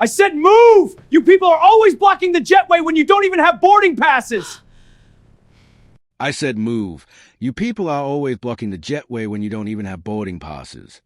I said move! You people are always blocking the jetway when you don't even have boarding passes! I said move. You people are always blocking the jetway when you don't even have boarding passes.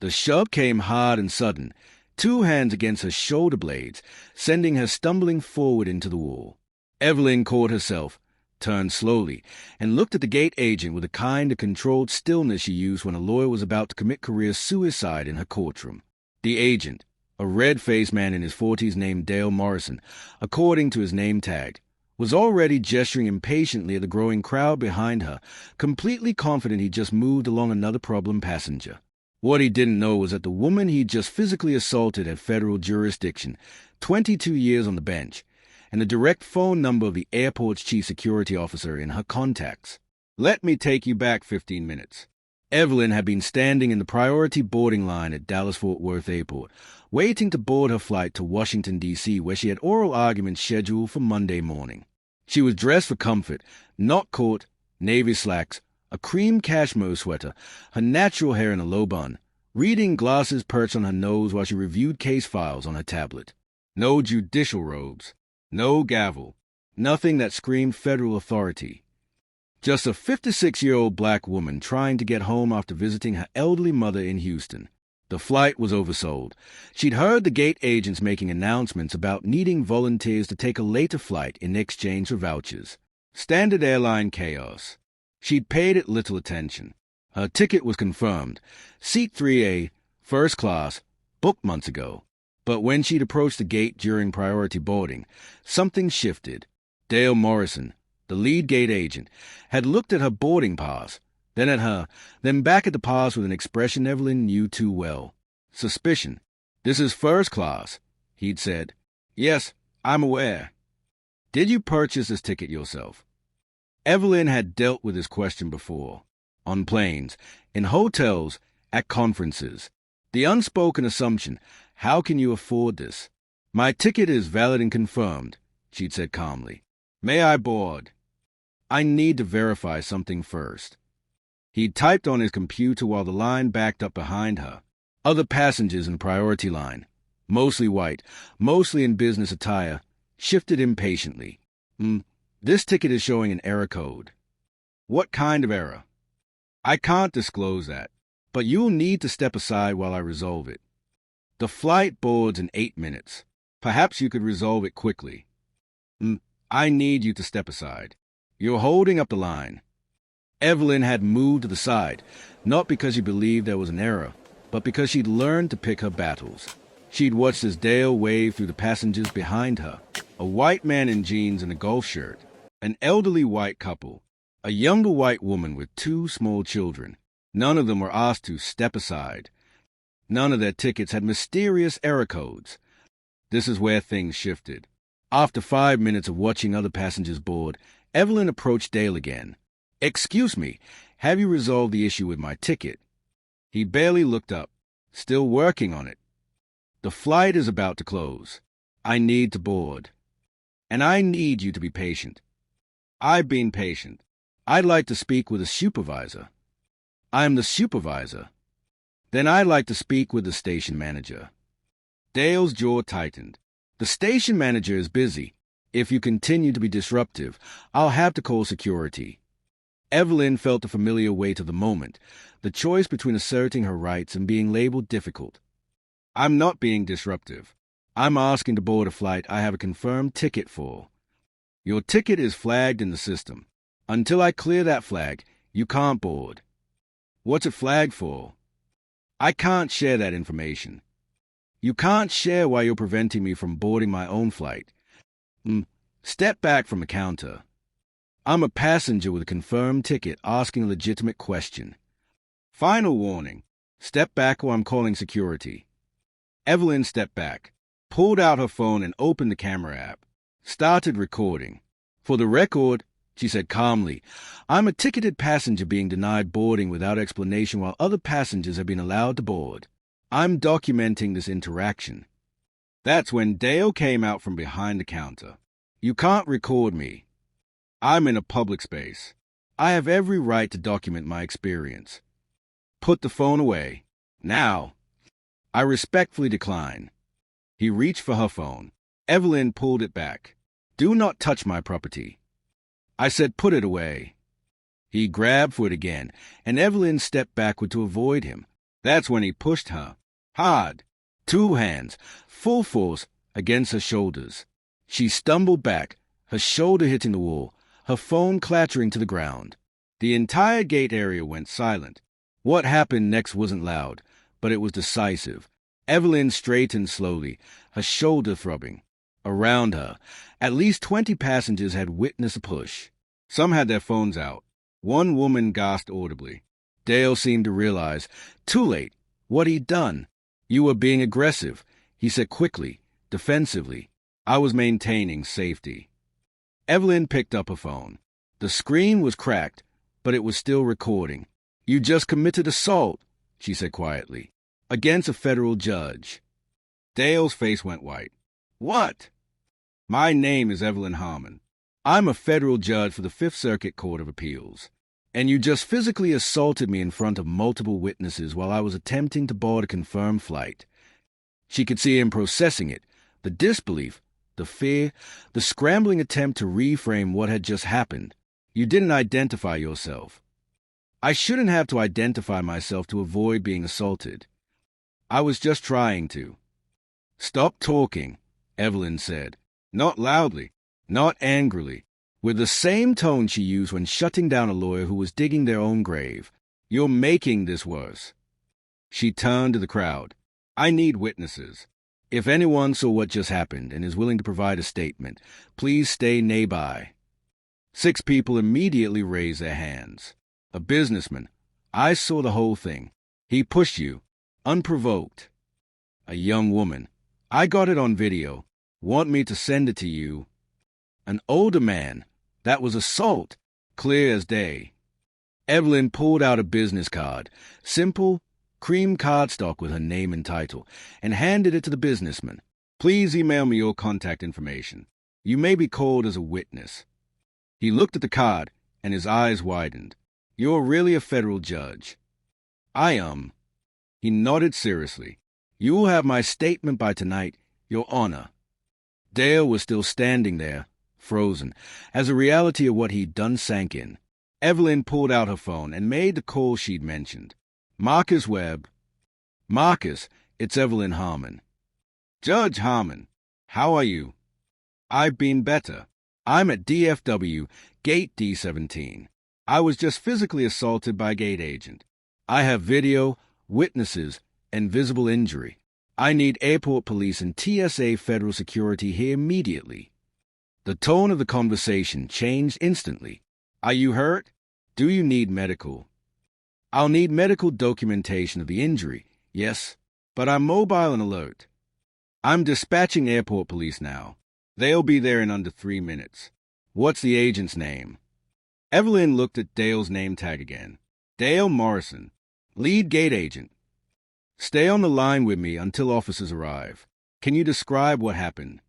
The shove came hard and sudden, 2 hands against her shoulder blades, sending her stumbling forward into the wall. Evelyn caught herself, turned slowly, and looked at the gate agent with the kind of controlled stillness she used when a lawyer was about to commit career suicide in her courtroom. The agent, a red-faced man in his 40s named Dale Morrison, according to his name tag, was already gesturing impatiently at the growing crowd behind her, completely confident he'd just moved along another problem passenger. What he didn't know was that the woman he'd just physically assaulted had federal jurisdiction, 22 years on the bench, and the direct phone number of the airport's chief security officer in her contacts. Let me take you back 15 minutes. Evelyn had been standing in the priority boarding line at Dallas-Fort Worth Airport, waiting to board her flight to Washington, D.C., where she had oral arguments scheduled for Monday morning. She was dressed for comfort, not court, navy slacks, a cream cashmere sweater, her natural hair in a low bun, reading glasses perched on her nose while she reviewed case files on her tablet. No judicial robes, no gavel, nothing that screamed federal authority. Just a 56-year-old black woman trying to get home after visiting her elderly mother in Houston. The flight was oversold. She'd heard the gate agents making announcements about needing volunteers to take a later flight in exchange for vouchers. Standard airline chaos. She'd paid it little attention. Her ticket was confirmed. Seat 3A, first class, booked months ago. But when she'd approached the gate during priority boarding, something shifted. Dale Morrison, the lead gate agent, had looked at her boarding pass, then at her, then back at the pass with an expression Evelyn knew too well. Suspicion. "This is first class," he'd said. "Yes, I'm aware." "Did you purchase this ticket yourself?" Evelyn had dealt with this question before. On planes, in hotels, at conferences. The unspoken assumption, how can you afford this? "My ticket is valid and confirmed," she'd said calmly. "May I board?" "I need to verify something first." He typed on his computer while the line backed up behind her. Other passengers in priority line, mostly white, mostly in business attire, shifted impatiently. This ticket is showing an error code." "What kind of error?" "I can't disclose that, but you'll need to step aside while I resolve it. The flight boards in 8 minutes. Perhaps you could resolve it quickly." "I need you to step aside. You're holding up the line." Evelyn had moved to the side, not because she believed there was an error, but because she'd learned to pick her battles. She'd watched as Dale waved through the passengers behind her, a white man in jeans and a golf shirt, an elderly white couple, a younger white woman with 2 small children. None of them were asked to step aside. None of their tickets had mysterious error codes. This is where things shifted. After 5 minutes of watching other passengers board, Evelyn approached Dale again. "Excuse me, have you resolved the issue with my ticket?" He barely looked up. "Still working on it. The flight is about to close. I need to board. And I need you to be patient." "I've been patient. I'd like to speak with a supervisor." "I'm the supervisor." "Then I'd like to speak with the station manager." Dale's jaw tightened. "The station manager is busy. If you continue to be disruptive, I'll have to call security." Evelyn felt the familiar weight of the moment, the choice between asserting her rights and being labeled difficult. "I'm not being disruptive. I'm asking to board a flight I have a confirmed ticket for. Your ticket is flagged in the system. Until I clear that flag, you can't board." "What's it flagged for?" "I can't share that information." "You can't share why you're preventing me from boarding my own flight." Step back from the counter. I'm a passenger with a confirmed ticket asking a legitimate question. Final warning. Step back while I'm calling security." Evelyn stepped back, pulled out her phone and opened the camera app. Started recording. "For the record," she said calmly, "I'm a ticketed passenger being denied boarding without explanation while other passengers have been allowed to board. I'm documenting this interaction." That's when Dale came out from behind the counter. "You can't record me. I'm in a public space. I have every right to document my experience. Put the phone away. Now." "I respectfully decline." He reached for her phone. Evelyn pulled it back. "Do not touch my property." I said, "Put it away." He grabbed for it again, and Evelyn stepped backward to avoid him. That's when he pushed her. Hard. 2 hands, full force, against her shoulders. She stumbled back, her shoulder hitting the wall, her phone clattering to the ground. The entire gate area went silent. What happened next wasn't loud, but it was decisive. Evelyn straightened slowly, her shoulder throbbing. Around her, at least 20 passengers had witnessed a push. Some had their phones out. One woman gasped audibly. Dale seemed to realize, too late, what he'd done. "You were being aggressive," he said quickly, defensively. I was maintaining safety. Evelyn picked up her phone. The screen was cracked, but it was still recording. "You just committed assault," she said quietly, "against a federal judge." Dale's face went white. "What?" "My name is Evelyn Harmon. I'm a federal judge for the Fifth Circuit Court of Appeals. And you just physically assaulted me in front of multiple witnesses while I was attempting to board a confirmed flight." She could see him processing it, the disbelief, the fear, the scrambling attempt to reframe what had just happened. "You didn't identify yourself." "I shouldn't have to identify myself to avoid being assaulted. I was just trying to." "Stop talking," Evelyn said. Not loudly, not angrily, with the same tone she used when shutting down a lawyer who was digging their own grave. "You're making this worse." She turned to the crowd. "I need witnesses. If anyone saw what just happened and is willing to provide a statement, please stay nearby." 6 people immediately raised their hands. "A businessman. I saw the whole thing. He pushed you, unprovoked." A young woman. "I got it on video. Want me to send it to you?" An older man. "That was assault, clear as day." Evelyn pulled out a business card, simple, cream cardstock with her name and title, and handed it to the businessman. "Please email me your contact information. You may be called as a witness." He looked at the card, and his eyes widened. "You're really a federal judge." "I am." He nodded seriously. "You will have my statement by tonight, Your Honor." Dale was still standing there, frozen, as the reality of what he'd done sank in. Evelyn pulled out her phone and made the call she'd mentioned. "Marcus Webb." "Marcus, it's Evelyn Harmon." "Judge Harmon, how are you?" "I've been better. I'm at DFW, Gate D17. I was just physically assaulted by a gate agent. I have video, witnesses, and visible injury. I need airport police and TSA federal security here immediately." The tone of the conversation changed instantly. "Are you hurt? Do you need medical?" "I'll need medical documentation of the injury, yes, but I'm mobile and alert. I'm dispatching airport police now. They'll be there in under 3 minutes. What's the agent's name?" Evelyn looked at Dale's name tag again. "Dale Morrison, lead gate agent. Stay on the line with me until officers arrive. Can you describe what happened?"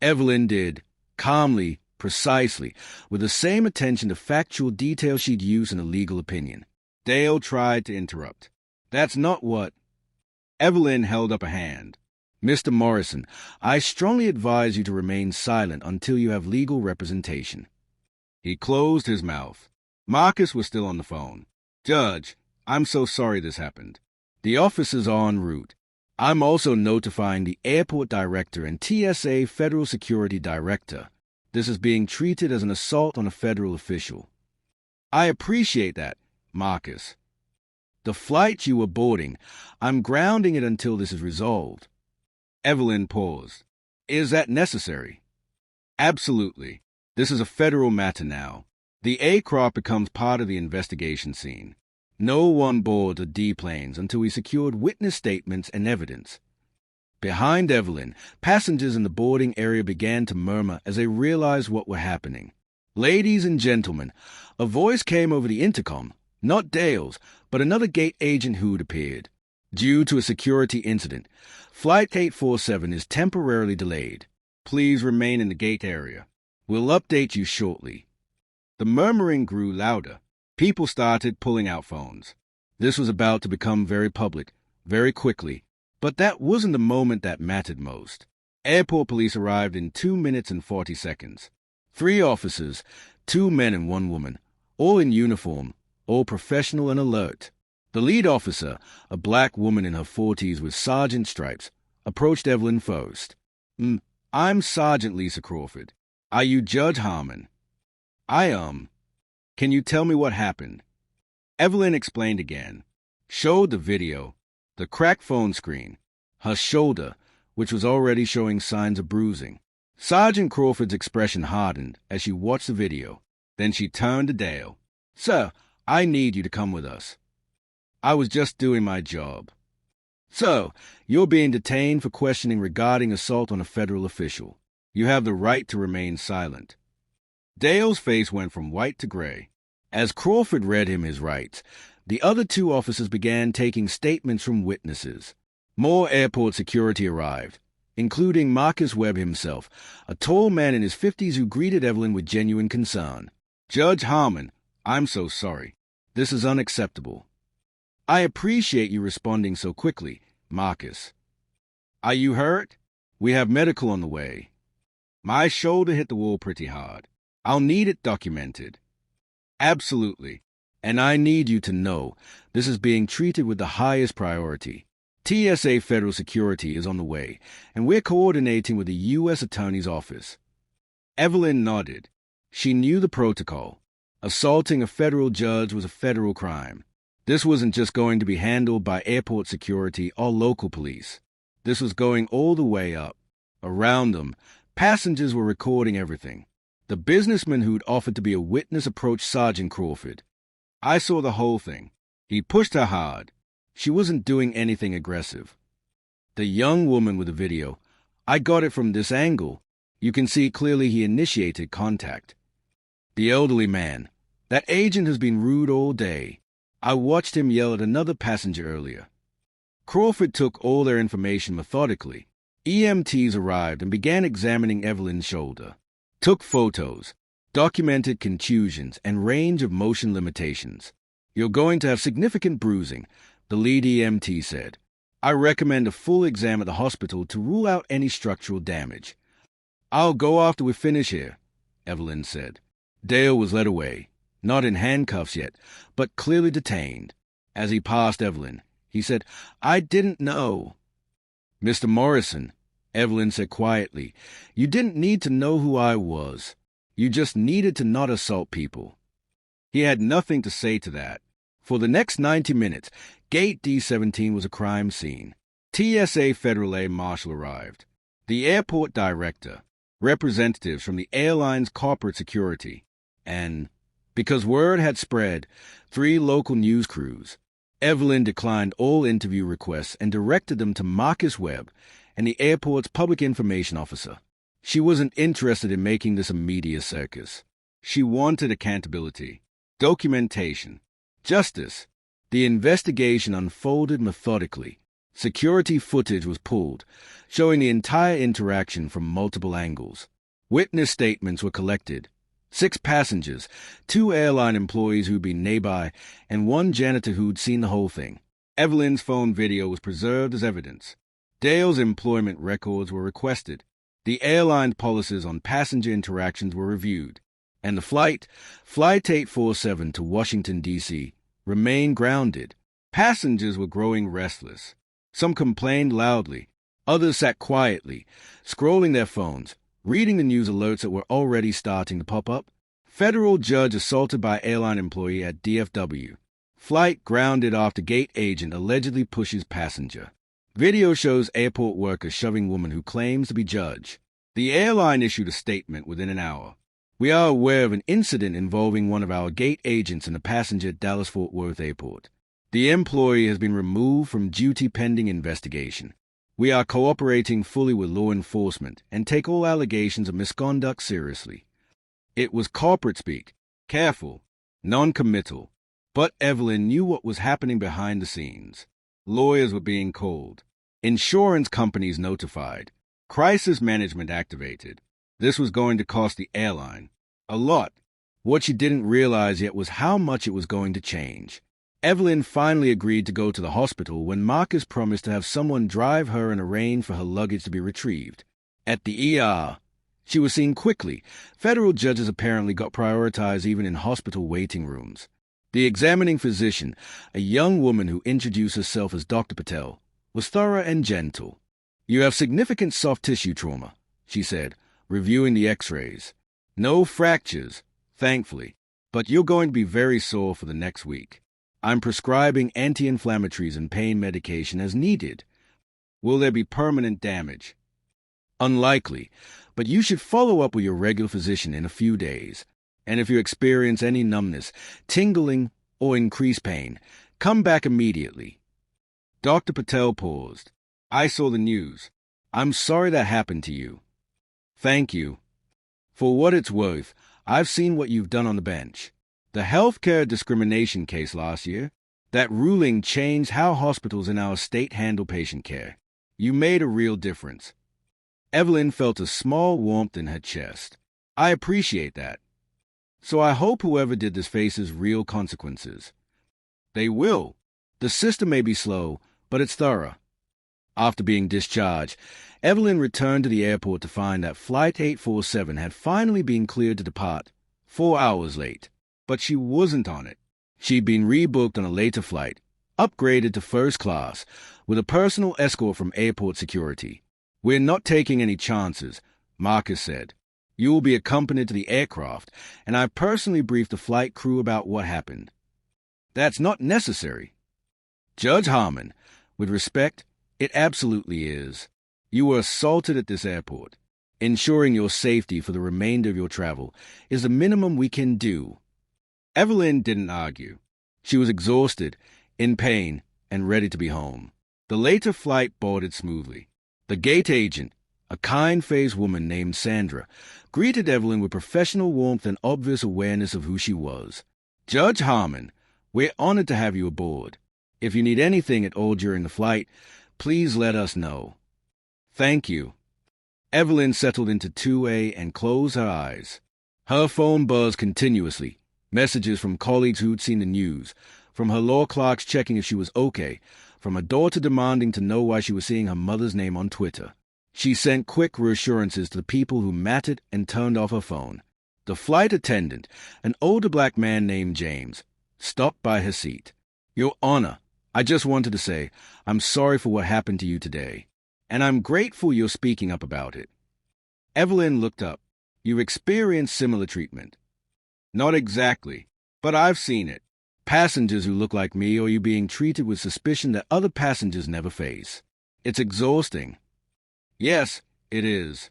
Evelyn did, calmly, precisely, with the same attention to factual details she'd used in a legal opinion. Dale tried to interrupt. "That's not what—" Evelyn held up a hand. "Mr. Morrison, I strongly advise you to remain silent until you have legal representation." He closed his mouth. Marcus was still on the phone. "Judge, I'm so sorry this happened. The officers are en route. I'm also notifying the airport director and TSA Federal Security Director. This is being treated as an assault on a federal official." "I appreciate that, Marcus. The flight you were boarding, I'm grounding it until this is resolved." Evelyn paused. "Is that necessary?" "Absolutely. This is a federal matter now. The aircraft becomes part of the investigation scene. No one boards the D-planes until we secured witness statements and evidence." Behind Evelyn, passengers in the boarding area began to murmur as they realized what were happening. "Ladies and gentlemen," a voice came over the intercom, not Dale's, but another gate agent who'd appeared. "Due to a security incident, Flight 847 is temporarily delayed. Please remain in the gate area. We'll update you shortly." The murmuring grew louder. People started pulling out phones. This was about to become very public, very quickly. But that wasn't the moment that mattered most. Airport police arrived in 2 minutes and 40 seconds. 3 officers, 2 men and 1 woman, all in uniform, all professional and alert. The lead officer, a black woman in her 40s with sergeant stripes, approached Evelyn first. I'm Sergeant Lisa Crawford. Are you Judge Harmon? Can you tell me what happened? Evelyn explained again, showed the video, the cracked phone screen, her shoulder, which was already showing signs of bruising. Sergeant Crawford's expression hardened as she watched the video. Then she turned to Dale. Sir, I need you to come with us. I was just doing my job. So, you're being detained for questioning regarding assault on a federal official. You have the right to remain silent. Dale's face went from white to gray. As Crawford read him his rights, the other 2 officers began taking statements from witnesses. More airport security arrived, including Marcus Webb himself, a tall man in his 50s who greeted Evelyn with genuine concern. Judge Harmon, I'm so sorry. This is unacceptable. I appreciate you responding so quickly, Marcus. Are you hurt? We have medical on the way. My shoulder hit the wall pretty hard. I'll need it documented. Absolutely. And I need you to know this is being treated with the highest priority. TSA Federal Security is on the way, and we're coordinating with the U.S. Attorney's Office. Evelyn nodded. She knew the protocol. Assaulting a federal judge was a federal crime. This wasn't just going to be handled by airport security or local police. This was going all the way up. Around them, passengers were recording everything. The businessman who'd offered to be a witness approached Sergeant Crawford. I saw the whole thing. He pushed her hard. She wasn't doing anything aggressive. The young woman with the video, I got it from this angle. You can see clearly he initiated contact. The elderly man, that agent has been rude all day. I watched him yell at another passenger earlier. Crawford took all their information methodically. EMTs arrived and began examining Evelyn's shoulder. Took photos, documented contusions and range of motion limitations. You're going to have significant bruising, the lead EMT said. I recommend a full exam at the hospital to rule out any structural damage. I'll go after we finish here, Evelyn said. Dale was led away, not in handcuffs yet, but clearly detained. As he passed Evelyn, he said, I didn't know. Mr. Morrison, Evelyn said quietly, you didn't need to know who I was. You just needed to not assault people. He had nothing to say to that. For the next 90 minutes, Gate D-17 was a crime scene. TSA Federal Air Marshal arrived. The airport director, representatives from the airline's corporate security, and, because word had spread, 3 local news crews. Evelyn declined all interview requests and directed them to Marcus Webb and the airport's public information officer. She wasn't interested in making this a media circus. She wanted accountability, documentation, justice. The investigation unfolded methodically. Security footage was pulled, showing the entire interaction from multiple angles. Witness statements were collected. 6 passengers, 2 airline employees who'd been nearby, and 1 janitor who'd seen the whole thing. Evelyn's phone video was preserved as evidence. Dale's employment records were requested. The airline policies on passenger interactions were reviewed. And the Flight 847 to Washington, D.C., remained grounded. Passengers were growing restless. Some complained loudly. Others sat quietly, scrolling their phones, reading the news alerts that were already starting to pop up. Federal judge assaulted by airline employee at DFW. Flight grounded after gate agent allegedly pushes passenger. Video shows airport worker shoving woman who claims to be judge. The airline issued a statement within an hour. We are aware of an incident involving one of our gate agents and a passenger at Dallas-Fort Worth Airport. The employee has been removed from duty pending investigation. We are cooperating fully with law enforcement and take all allegations of misconduct seriously. It was corporate speak, careful, non-committal. But Evelyn knew what was happening behind the scenes. Lawyers were being called. Insurance companies notified. Crisis management activated. This was going to cost the airline a lot. What she didn't realize yet was how much it was going to change. Evelyn finally agreed to go to the hospital when Marcus promised to have someone drive her and arrange for her luggage to be retrieved. At the ER, she was seen quickly. Federal judges apparently got prioritized even in hospital waiting rooms. The examining physician, a young woman who introduced herself as Dr. Patel, was thorough and gentle. "You have significant soft tissue trauma," she said, reviewing the x-rays. "No fractures, thankfully, but you're going to be very sore for the next week. I'm prescribing anti-inflammatories and pain medication as needed. Will there be permanent damage?" "Unlikely, but you should follow up with your regular physician in a few days. And if you experience any numbness, tingling, or increased pain, come back immediately." Dr. Patel paused. "I saw the news. I'm sorry that happened to you." "Thank you. For what it's worth, I've seen what you've done on the bench. The healthcare discrimination case last year, that ruling changed how hospitals in our state handle patient care. You made a real difference." Evelyn felt a small warmth in her chest. "I appreciate that. So I hope whoever did this faces real consequences." "They will. The system may be slow, but it's thorough." After being discharged, Evelyn returned to the airport to find that Flight 847 had finally been cleared to depart, 4 hours late. But she wasn't on it. She'd been rebooked on a later flight, upgraded to first class, with a personal escort from airport security. "We're not taking any chances," Marcus said. "You will be accompanied to the aircraft, and I personally briefed the flight crew about what happened." "That's not necessary." "Judge Harmon, with respect, it absolutely is. You were assaulted at this airport. Ensuring your safety for the remainder of your travel is the minimum we can do." Evelyn didn't argue. She was exhausted, in pain, and ready to be home. The later flight boarded smoothly. The gate agent, a kind-faced woman named Sandra, greeted Evelyn with professional warmth and obvious awareness of who she was. "Judge Harmon, we're honored to have you aboard. If you need anything at all during the flight, please let us know." "Thank you." Evelyn settled into 2A and closed her eyes. Her phone buzzed continuously. Messages from colleagues who'd seen the news, from her law clerks checking if she was okay, from her daughter demanding to know why she was seeing her mother's name on Twitter. She sent quick reassurances to the people who mattered and turned off her phone. The flight attendant, an older black man named James, stopped by her seat. "Your Honor, I just wanted to say I'm sorry for what happened to you today, and I'm grateful you're speaking up about it." Evelyn looked up. "You've experienced similar treatment." "Not exactly, but I've seen it. Passengers who look like me or you being treated with suspicion that other passengers never face. It's exhausting." "Yes, it is.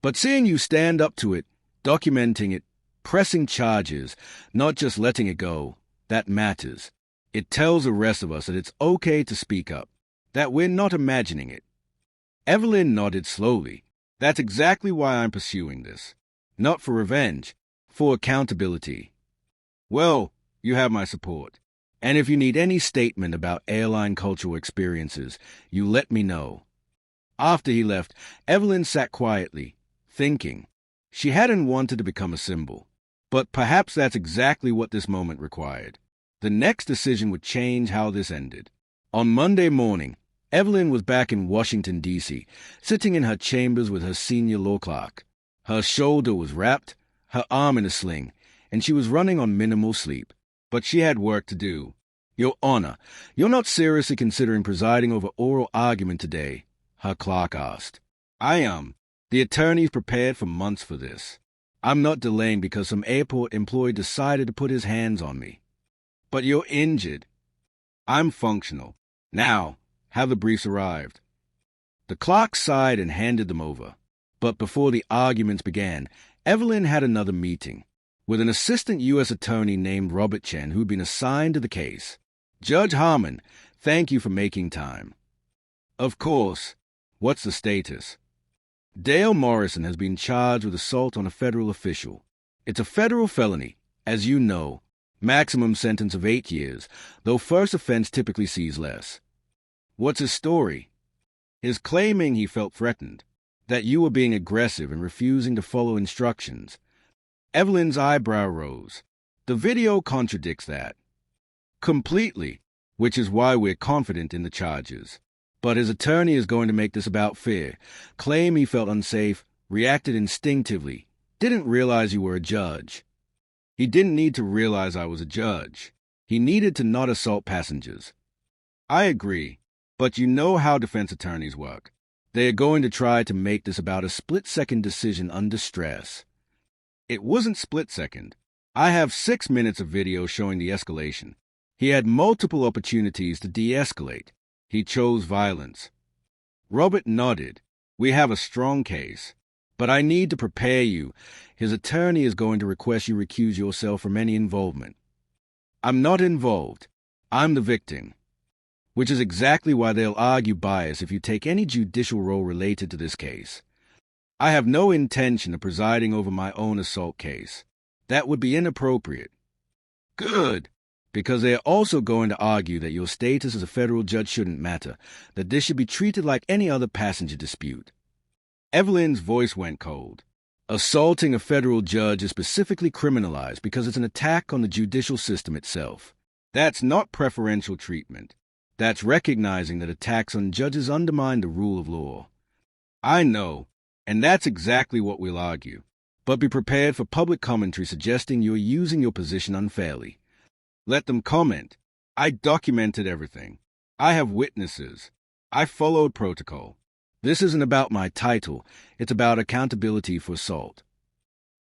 But seeing you stand up to it, documenting it, pressing charges, not just letting it go, that matters. It tells the rest of us that it's okay to speak up, that we're not imagining it." Evelyn nodded slowly. "That's exactly why I'm pursuing this. Not for revenge, for accountability." "Well, you have my support. And if you need any statement about airline cultural experiences, you let me know." After he left, Evelyn sat quietly, thinking. She hadn't wanted to become a symbol, but perhaps that's exactly what this moment required. The next decision would change how this ended. On Monday morning, Evelyn was back in Washington, D.C., sitting in her chambers with her senior law clerk. Her shoulder was wrapped, her arm in a sling, and she was running on minimal sleep. But she had work to do. "Your Honor, you're not seriously considering presiding over oral argument today?" her clerk asked. "I am. The attorney's prepared for months for this. I'm not delaying because some airport employee decided to put his hands on me." "But you're injured." "I'm functional. Now, have the briefs arrived?" The clerk sighed and handed them over. But before the arguments began, Evelyn had another meeting with an assistant U.S. attorney named Robert Chen who'd been assigned to the case. "Judge Harmon, thank you for making time." "Of course. What's the status?" "Dale Morrison has been charged with assault on a federal official. It's a federal felony, as you know, maximum sentence of 8 years, though first offense typically sees less." "What's his story?" "He's claiming he felt threatened, that you were being aggressive and refusing to follow instructions." Evelyn's eyebrow rose. "The video contradicts that." Completely, which is why we're confident in the charges. But his attorney is going to make this about fear, claim he felt unsafe, reacted instinctively, didn't realize you were a judge. He didn't need to realize I was a judge. He needed to not assault passengers. I agree, but you know how defense attorneys work. They are going to try to make this about a split-second decision under stress. It wasn't split-second. I have 6 minutes of video showing the escalation. He had multiple opportunities to de-escalate. He chose violence. Robert nodded. We have a strong case. But I need to prepare you. His attorney is going to request you recuse yourself from any involvement. I'm not involved. I'm the victim. Which is exactly why they'll argue bias if you take any judicial role related to this case. I have no intention of presiding over my own assault case. That would be inappropriate. Good, because they are also going to argue that your status as a federal judge shouldn't matter, that this should be treated like any other passenger dispute. Evelyn's voice went cold. Assaulting a federal judge is specifically criminalized because it's an attack on the judicial system itself. That's not preferential treatment. That's recognizing that attacks on judges undermine the rule of law. I know, and that's exactly what we'll argue. But be prepared for public commentary suggesting you're using your position unfairly. Let them comment. I documented everything. I have witnesses. I followed protocol. This isn't about my title. It's about accountability for assault.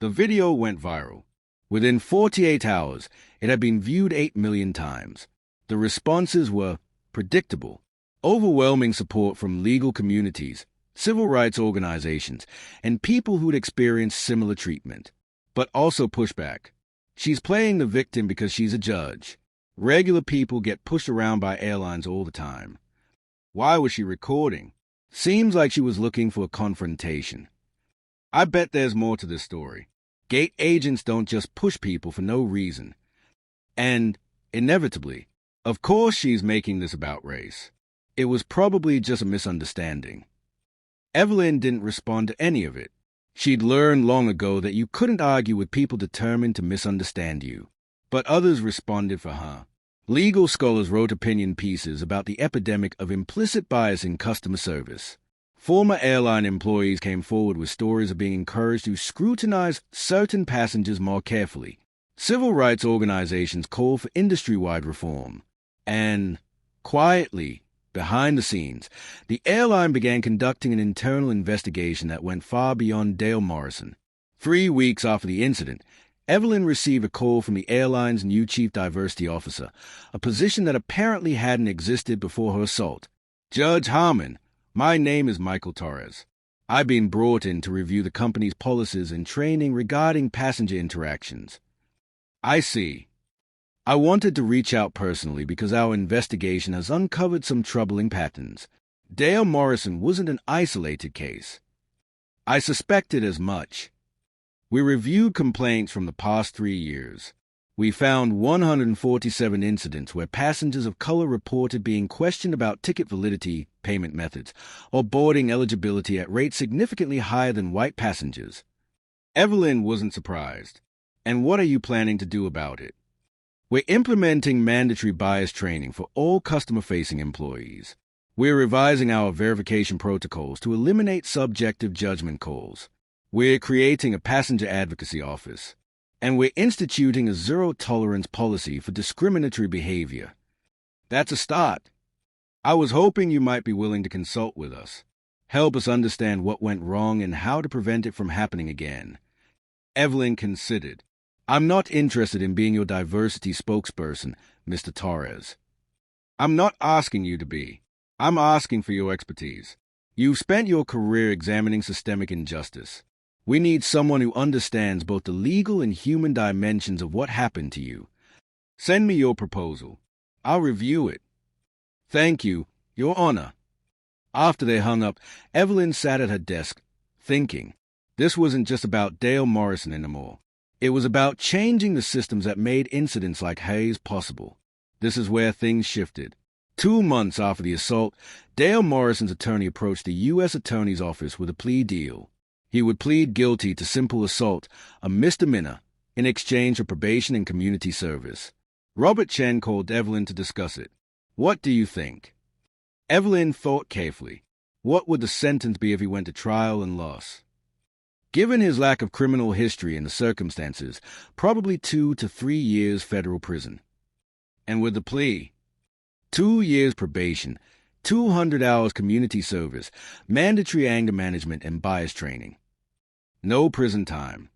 The video went viral. Within 48 hours, it had been viewed 8 million times. The responses were predictable. Overwhelming support from legal communities, civil rights organizations, and people who'd experienced similar treatment. But also pushback. She's playing the victim because she's a judge. Regular people get pushed around by airlines all the time. Why was she recording? Seems like she was looking for a confrontation. I bet there's more to this story. Gate agents don't just push people for no reason. And, inevitably, of course she's making this about race. It was probably just a misunderstanding. Evelyn didn't respond to any of it. She'd learned long ago that you couldn't argue with people determined to misunderstand you. But others responded for her. Legal scholars wrote opinion pieces about the epidemic of implicit bias in customer service. Former airline employees came forward with stories of being encouraged to scrutinize certain passengers more carefully. Civil rights organizations called for industry-wide reform. And, quietly, behind the scenes, the airline began conducting an internal investigation that went far beyond Dale Morrison. 3 weeks after the incident, Evelyn received a call from the airline's new chief diversity officer, a position that apparently hadn't existed before her assault. Judge Harmon, my name is Michael Torres. I've been brought in to review the company's policies and training regarding passenger interactions. I see. I wanted to reach out personally because our investigation has uncovered some troubling patterns. Dale Morrison wasn't an isolated case. I suspected as much. We reviewed complaints from the past 3 years. We found 147 incidents where passengers of color reported being questioned about ticket validity, payment methods, or boarding eligibility at rates significantly higher than white passengers. Evelyn wasn't surprised. And what are you planning to do about it? We're implementing mandatory bias training for all customer-facing employees. We're revising our verification protocols to eliminate subjective judgment calls. We're creating a passenger advocacy office. And we're instituting a zero-tolerance policy for discriminatory behavior. That's a start. I was hoping you might be willing to consult with us, help us understand what went wrong and how to prevent it from happening again. Evelyn considered. I'm not interested in being your diversity spokesperson, Mr. Torres. I'm not asking you to be. I'm asking for your expertise. You've spent your career examining systemic injustice. We need someone who understands both the legal and human dimensions of what happened to you. Send me your proposal. I'll review it. Thank you, Your Honor. After they hung up, Evelyn sat at her desk, thinking. This wasn't just about Dale Morrison anymore. It was about changing the systems that made incidents like Hayes possible. This is where things shifted. 2 months after the assault, Dale Morrison's attorney approached the U.S. Attorney's Office with a plea deal. He would plead guilty to simple assault, a misdemeanor, in exchange for probation and community service. Robert Chen called Evelyn to discuss it. What do you think? Evelyn thought carefully. What would the sentence be if he went to trial and lost? Given his lack of criminal history and the circumstances, probably 2 to 3 years federal prison. And with the plea, 2 years probation, 200 hours community service, mandatory anger management and bias training. No prison time.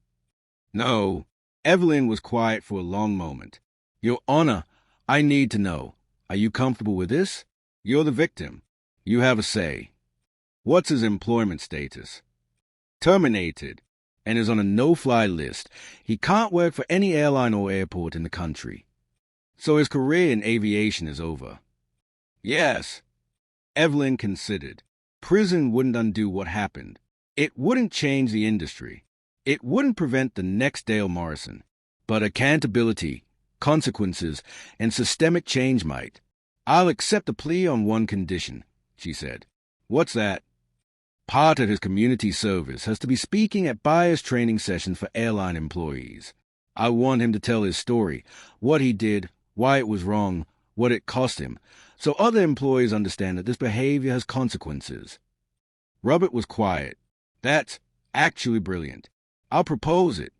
No. Evelyn was quiet for a long moment. Your Honor, I need to know. Are you comfortable with this? You're the victim. You have a say. What's his employment status? Terminated, and is on a no-fly list. He can't work for any airline or airport in the country. So his career in aviation is over. Yes. Evelyn considered. Prison wouldn't undo what happened. It wouldn't change the industry. It wouldn't prevent the next Dale Morrison. But accountability, consequences, and systemic change might. I'll accept the plea on one condition, she said. What's that? Part of his community service has to be speaking at bias training sessions for airline employees. I want him to tell his story, what he did, why it was wrong, what it cost him, so other employees understand that this behavior has consequences. Robert was quiet. That's actually brilliant. I'll propose it.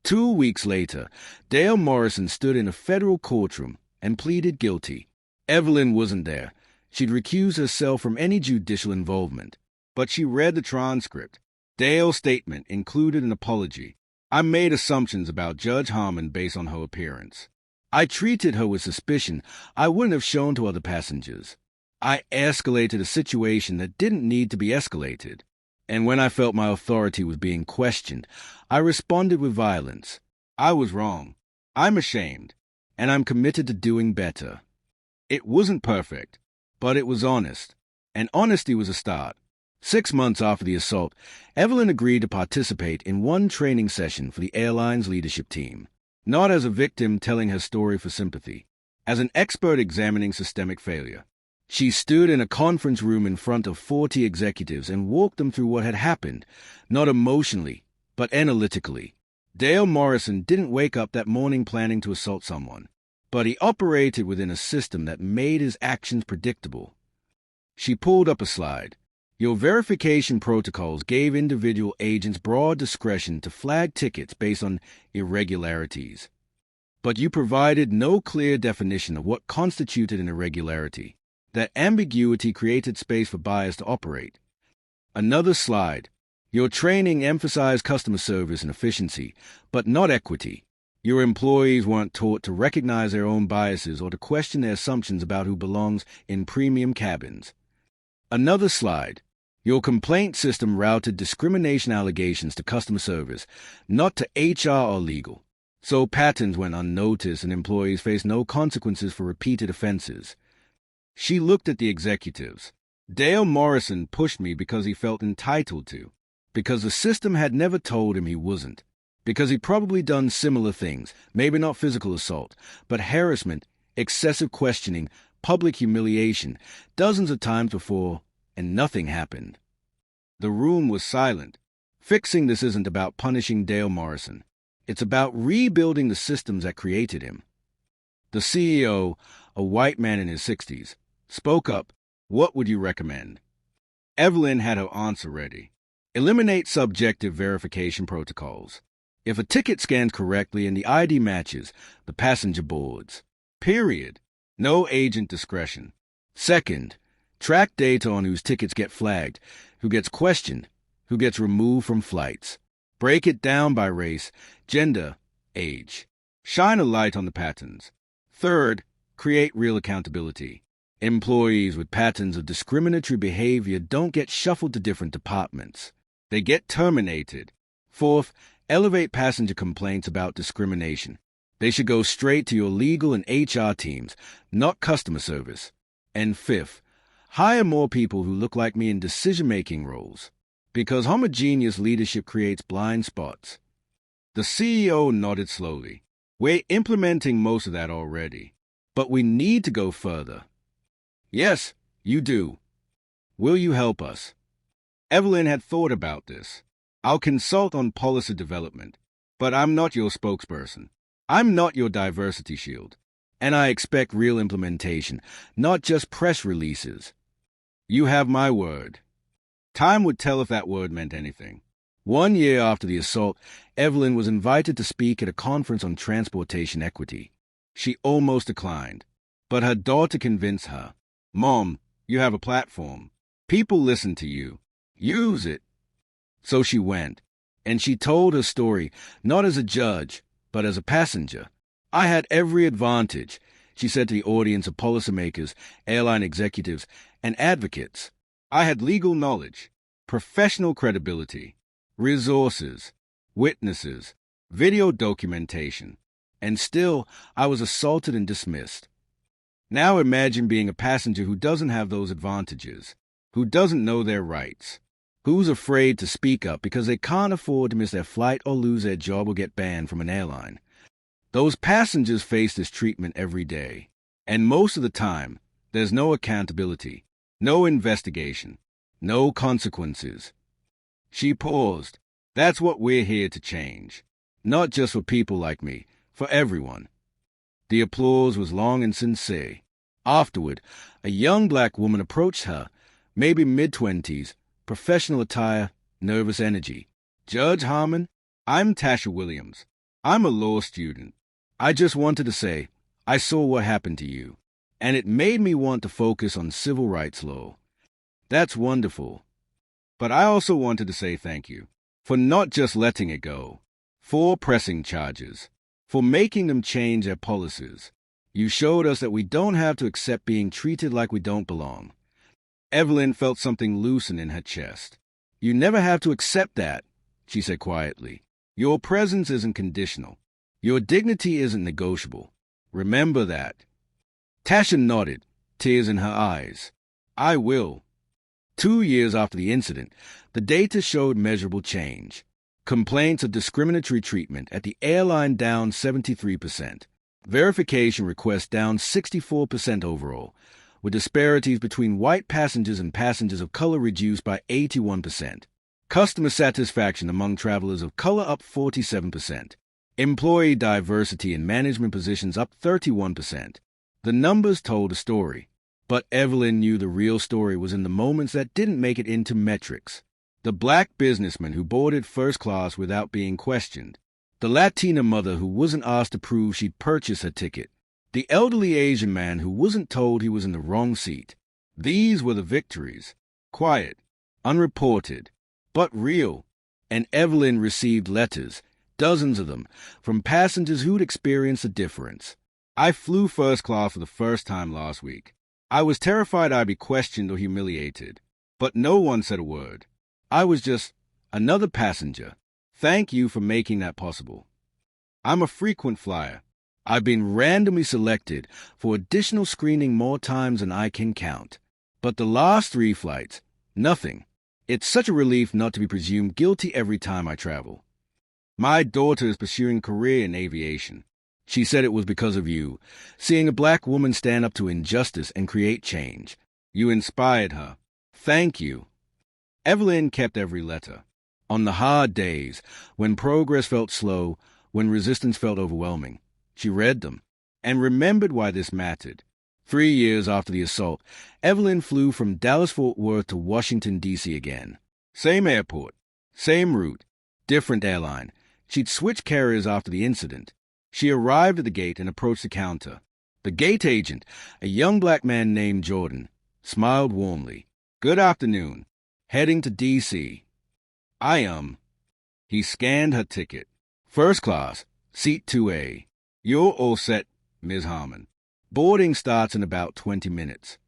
2 weeks later, Dale Morrison stood in a federal courtroom and pleaded guilty. Evelyn wasn't there. She'd recused herself from any judicial involvement. But she read the transcript. Dale's statement included an apology. I made assumptions about Judge Harmon based on her appearance. I treated her with suspicion I wouldn't have shown to other passengers. I escalated a situation that didn't need to be escalated. And when I felt my authority was being questioned, I responded with violence. I was wrong. I'm ashamed. And I'm committed to doing better. It wasn't perfect, but it was honest. And honesty was a start. 6 months after the assault, Evelyn agreed to participate in one training session for the airline's leadership team. Not as a victim telling her story for sympathy, as an expert examining systemic failure. She stood in a conference room in front of 40 executives and walked them through what had happened, not emotionally, but analytically. Dale Morrison didn't wake up that morning planning to assault someone, but he operated within a system that made his actions predictable. She pulled up a slide. Your verification protocols gave individual agents broad discretion to flag tickets based on irregularities. But you provided no clear definition of what constituted an irregularity. That ambiguity created space for bias to operate. Another slide. Your training emphasized customer service and efficiency, but not equity. Your employees weren't taught to recognize their own biases or to question their assumptions about who belongs in premium cabins. Another slide. Your complaint system routed discrimination allegations to customer service, not to HR or legal. So patterns went unnoticed and employees faced no consequences for repeated offenses. She looked at the executives. Dale Morrison pushed me because he felt entitled to, because the system had never told him he wasn't, because he'd probably done similar things, maybe not physical assault, but harassment, excessive questioning, public humiliation, dozens of times before, and nothing happened. The room was silent. Fixing this isn't about punishing Dale Morrison. It's about rebuilding the systems that created him. The CEO, a white man in his 60s, spoke up. What would you recommend? Evelyn had her answer ready. Eliminate subjective verification protocols. If a ticket scans correctly and the ID matches, the passenger boards. Period. No agent discretion. Second, track data on whose tickets get flagged, who gets questioned, who gets removed from flights. Break it down by race, gender, age. Shine a light on the patterns. Third, create real accountability. Employees with patterns of discriminatory behavior don't get shuffled to different departments. They get terminated. Fourth, elevate passenger complaints about discrimination. They should go straight to your legal and HR teams, not customer service. And fifth, hire more people who look like me in decision-making roles, because homogeneous leadership creates blind spots. The CEO nodded slowly. We're implementing most of that already, but we need to go further. Yes, you do. Will you help us? Evelyn had thought about this. I'll consult on policy development, but I'm not your spokesperson. I'm not your diversity shield. And I expect real implementation, not just press releases. You have my word. Time would tell if that word meant anything. 1 year after the assault, Evelyn was invited to speak at a conference on transportation equity. She almost declined, but her daughter convinced her. Mom, you have a platform. People listen to you. Use it. So she went, and she told her story, not as a judge, but as a passenger. I had every advantage, she said to the audience of policymakers, airline executives, and advocates. I had legal knowledge, professional credibility, resources, witnesses, video documentation, and still I was assaulted and dismissed. Now imagine being a passenger who doesn't have those advantages, who doesn't know their rights, who's afraid to speak up because they can't afford to miss their flight or lose their job or get banned from an airline. Those passengers face this treatment every day, and most of the time, there's no accountability, no investigation, no consequences. She paused. That's what we're here to change. Not just for people like me, for everyone. The applause was long and sincere. Afterward, a young black woman approached her, maybe mid-20s, professional attire, nervous energy. Judge Harmon, I'm Tasha Williams. I'm a law student. I just wanted to say, I saw what happened to you, and it made me want to focus on civil rights law. That's wonderful. But I also wanted to say thank you for not just letting it go, for pressing charges, for making them change their policies. You showed us that we don't have to accept being treated like we don't belong. Evelyn felt something loosen in her chest. You never have to accept that, she said quietly. Your presence isn't conditional. Your dignity isn't negotiable. Remember that. Tasha nodded, tears in her eyes. I will. 2 years after the incident, the data showed measurable change. Complaints of discriminatory treatment at the airline down 73%. Verification requests down 64% overall, with disparities between white passengers and passengers of color reduced by 81%. Customer satisfaction among travelers of color up 47%. Employee diversity in management positions up 31%. The numbers told a story, but Evelyn knew the real story was in the moments that didn't make it into metrics. The black businessman who boarded first class without being questioned. The Latina mother who wasn't asked to prove she'd purchased her ticket. The elderly Asian man who wasn't told he was in the wrong seat. These were the victories. Quiet, unreported, but real. And Evelyn received letters, dozens of them, from passengers who'd experienced the difference. I flew first class for the first time last week. I was terrified I'd be questioned or humiliated, but no one said a word. I was just another passenger. Thank you for making that possible. I'm a frequent flyer. I've been randomly selected for additional screening more times than I can count. But the last 3 flights, nothing. It's such a relief not to be presumed guilty every time I travel. My daughter is pursuing a career in aviation. She said it was because of you, seeing a black woman stand up to injustice and create change. You inspired her. Thank you. Evelyn kept every letter. On the hard days, when progress felt slow, when resistance felt overwhelming, she read them and remembered why this mattered. 3 years after the assault, Evelyn flew from Dallas-Fort Worth to Washington, D.C. again. Same airport, same route, different airline. She'd switched carriers after the incident. She arrived at the gate and approached the counter. The gate agent, a young black man named Jordan, smiled warmly. Good afternoon. Heading to D.C. He scanned her ticket. First class, seat 2A. You're all set, Ms. Harmon. Boarding starts in about 20 minutes.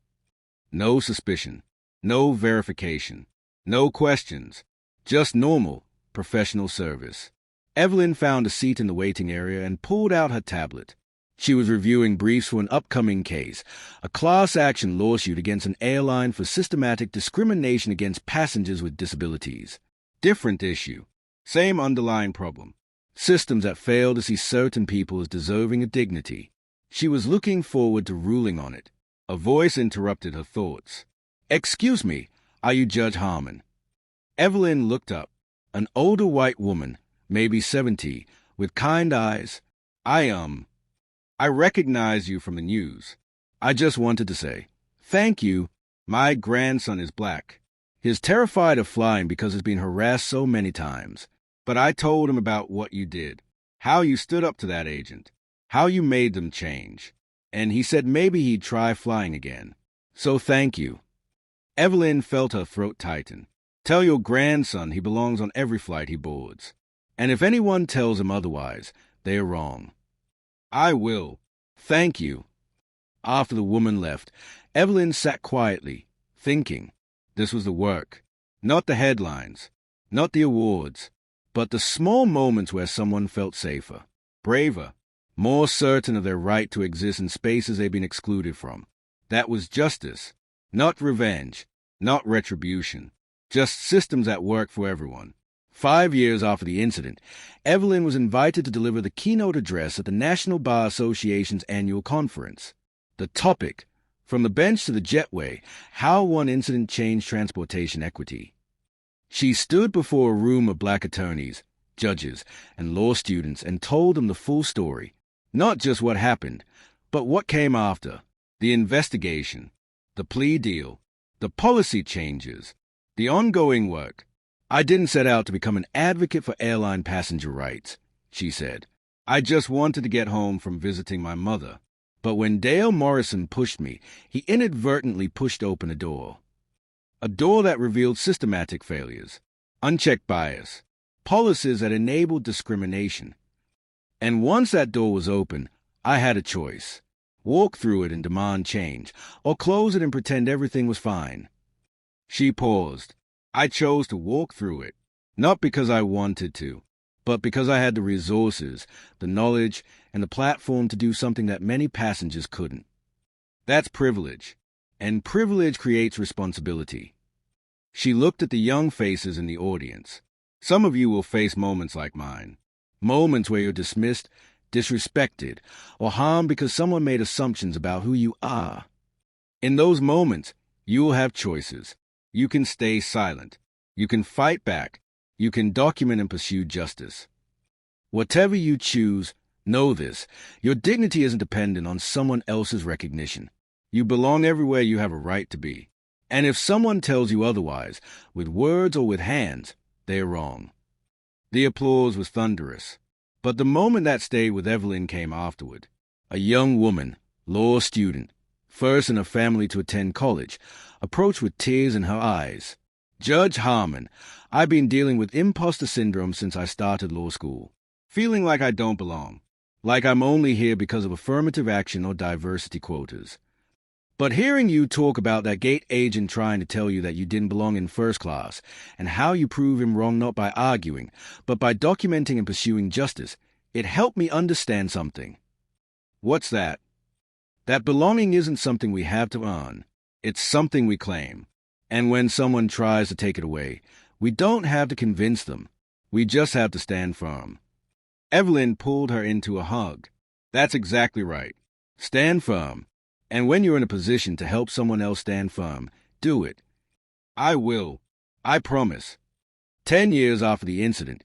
No suspicion, no verification, no questions, just normal, professional service. Evelyn found a seat in the waiting area and pulled out her tablet. She was reviewing briefs for an upcoming case, a class action lawsuit against an airline for systematic discrimination against passengers with disabilities. Different issue, same underlying problem. Systems that fail to see certain people as deserving of dignity. She was looking forward to ruling on it. A voice interrupted her thoughts. Excuse me, are you Judge Harmon? Evelyn looked up. An older white woman, maybe 70, with kind eyes. I recognize you from the news. I just wanted to say, thank you. My grandson is black. He's terrified of flying because he's been harassed so many times. But I told him about what you did, how you stood up to that agent, how you made them change. And he said maybe he'd try flying again. So thank you. Evelyn felt her throat tighten. Tell your grandson he belongs on every flight he boards. And if anyone tells him otherwise, they are wrong. I will. Thank you. After the woman left, Evelyn sat quietly, thinking. This was the work, not the headlines, not the awards, but the small moments where someone felt safer, braver, more certain of their right to exist in spaces they've been excluded from. That was justice, not revenge, not retribution, just systems at work for everyone. 5 years after the incident, Evelyn was invited to deliver the keynote address at the National Bar Association's annual conference. The topic, From the Bench to the Jetway, How One Incident Changed Transportation Equity. She stood before a room of black attorneys, judges, and law students and told them the full story, not just what happened, but what came after, the investigation, the plea deal, the policy changes, the ongoing work. I didn't set out to become an advocate for airline passenger rights, she said. I just wanted to get home from visiting my mother. But when Dale Morrison pushed me, he inadvertently pushed open a door. A door that revealed systematic failures, unchecked bias, policies that enabled discrimination. And once that door was open, I had a choice. Walk through it and demand change, or close it and pretend everything was fine. She paused. I chose to walk through it, not because I wanted to, but because I had the resources, the knowledge, and the platform to do something that many passengers couldn't. That's privilege, and privilege creates responsibility. She looked at the young faces in the audience. Some of you will face moments like mine, moments where you're dismissed, disrespected, or harmed because someone made assumptions about who you are. In those moments, you will have choices. You can stay silent. You can fight back. You can document and pursue justice. Whatever you choose, know this. Your dignity isn't dependent on someone else's recognition. You belong everywhere you have a right to be. And if someone tells you otherwise, with words or with hands, they are wrong. The applause was thunderous. But the moment that stayed with Evelyn came afterward. A young woman, law student, first in her family to attend college, approached with tears in her eyes. Judge Harmon, I've been dealing with imposter syndrome since I started law school. Feeling like I don't belong. Like I'm only here because of affirmative action or diversity quotas. But hearing you talk about that gate agent trying to tell you that you didn't belong in first class, and how you prove him wrong not by arguing, but by documenting and pursuing justice, it helped me understand something. What's that? That belonging isn't something we have to earn. It's something we claim. And when someone tries to take it away, we don't have to convince them. We just have to stand firm. Evelyn pulled her into a hug. That's exactly right. Stand firm. And when you're in a position to help someone else stand firm, do it. I will. I promise. 10 years after the incident,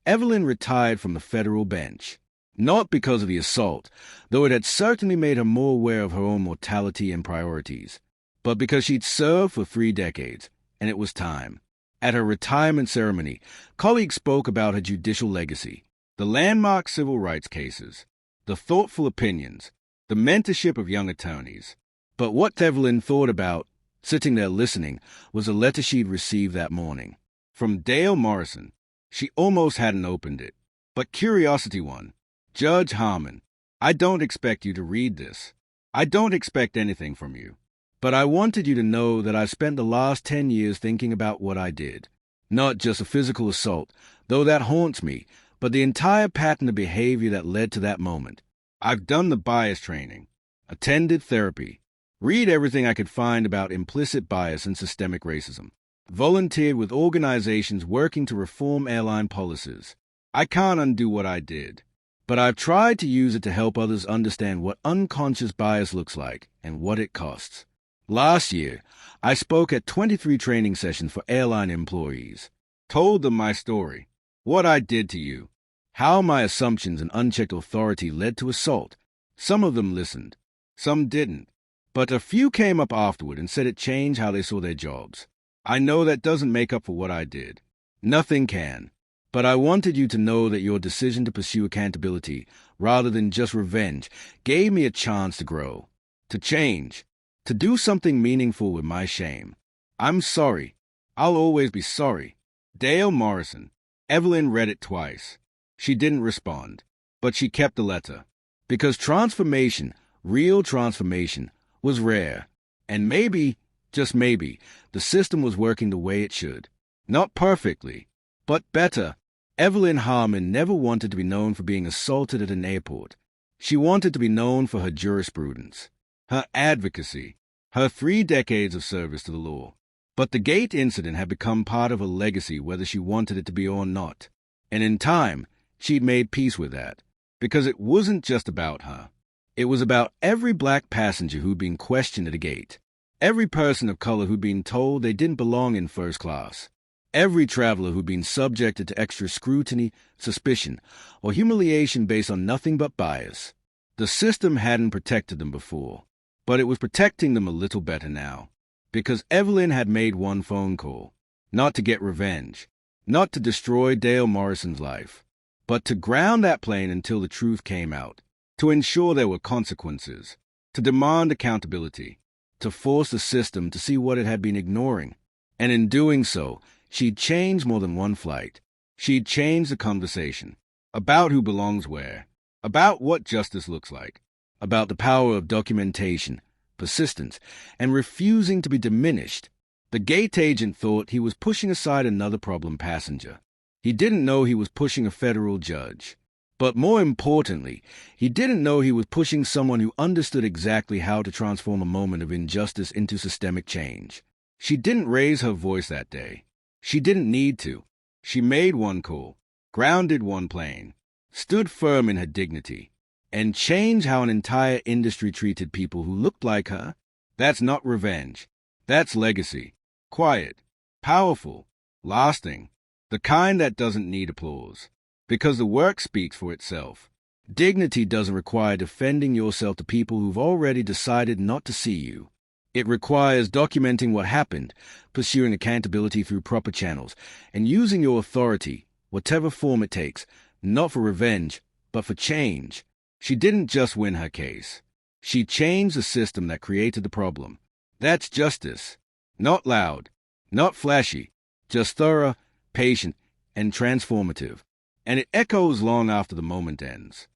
Evelyn retired from the federal bench. Not because of the assault, though it had certainly made her more aware of her own mortality and priorities, but because she'd served for 3 decades, and it was time. At her retirement ceremony, colleagues spoke about her judicial legacy, the landmark civil rights cases, the thoughtful opinions, the mentorship of young attorneys. But what Evelyn thought about, sitting there listening, was a letter she'd received that morning. From Dale Morrison. She almost hadn't opened it, but curiosity won. Judge Harmon, I don't expect you to read this. I don't expect anything from you. But I wanted you to know that I've spent the last 10 years thinking about what I did. Not just a physical assault, though that haunts me, but the entire pattern of behavior that led to that moment. I've done the bias training, attended therapy, read everything I could find about implicit bias and systemic racism, volunteered with organizations working to reform airline policies. I can't undo what I did, but I've tried to use it to help others understand what unconscious bias looks like and what it costs. Last year, I spoke at 23 training sessions for airline employees, told them my story, what I did to you, how my assumptions and unchecked authority led to assault, Some of them listened. Some didn't. But a few came up afterward and said it changed how they saw their jobs. I know that doesn't make up for what I did. Nothing can. But I wanted you to know that your decision to pursue accountability, rather than just revenge, gave me a chance to grow, to change, to do something meaningful with my shame. I'm sorry. I'll always be sorry. Dale Morrison. Evelyn read it twice. She didn't respond, but she kept the letter. Because transformation, real transformation, was rare. And maybe, just maybe, the system was working the way it should. Not perfectly, but better. Evelyn Harmon never wanted to be known for being assaulted at an airport. She wanted to be known for her jurisprudence, her advocacy, her 3 decades of service to the law. But the gate incident had become part of her legacy whether she wanted it to be or not. And in time, she'd made peace with that. Because it wasn't just about her. It was about every black passenger who'd been questioned at a gate. Every person of color who'd been told they didn't belong in first class. Every traveler who'd been subjected to extra scrutiny, suspicion, or humiliation based on nothing but bias. The system hadn't protected them before, but it was protecting them a little better now. Because Evelyn had made one phone call, not to get revenge, not to destroy Dale Morrison's life, but to ground that plane until the truth came out, to ensure there were consequences, to demand accountability, to force the system to see what it had been ignoring. And in doing so, she'd changed more than one flight. She'd changed the conversation about who belongs where, about what justice looks like, about the power of documentation, persistence, and refusing to be diminished. The gate agent thought he was pushing aside another problem passenger. He didn't know he was pushing a federal judge. But more importantly, he didn't know he was pushing someone who understood exactly how to transform a moment of injustice into systemic change. She didn't raise her voice that day. She didn't need to. She made one call, grounded one plane, stood firm in her dignity, and changed how an entire industry treated people who looked like her. That's not revenge. That's legacy. Quiet, powerful, lasting, the kind that doesn't need applause. Because the work speaks for itself. Dignity doesn't require defending yourself to people who've already decided not to see you. It requires documenting what happened, pursuing accountability through proper channels, and using your authority, whatever form it takes, not for revenge, but for change. She didn't just win her case. She changed the system that created the problem. That's justice. Not loud, not flashy, just thorough, patient, and transformative. And it echoes long after the moment ends.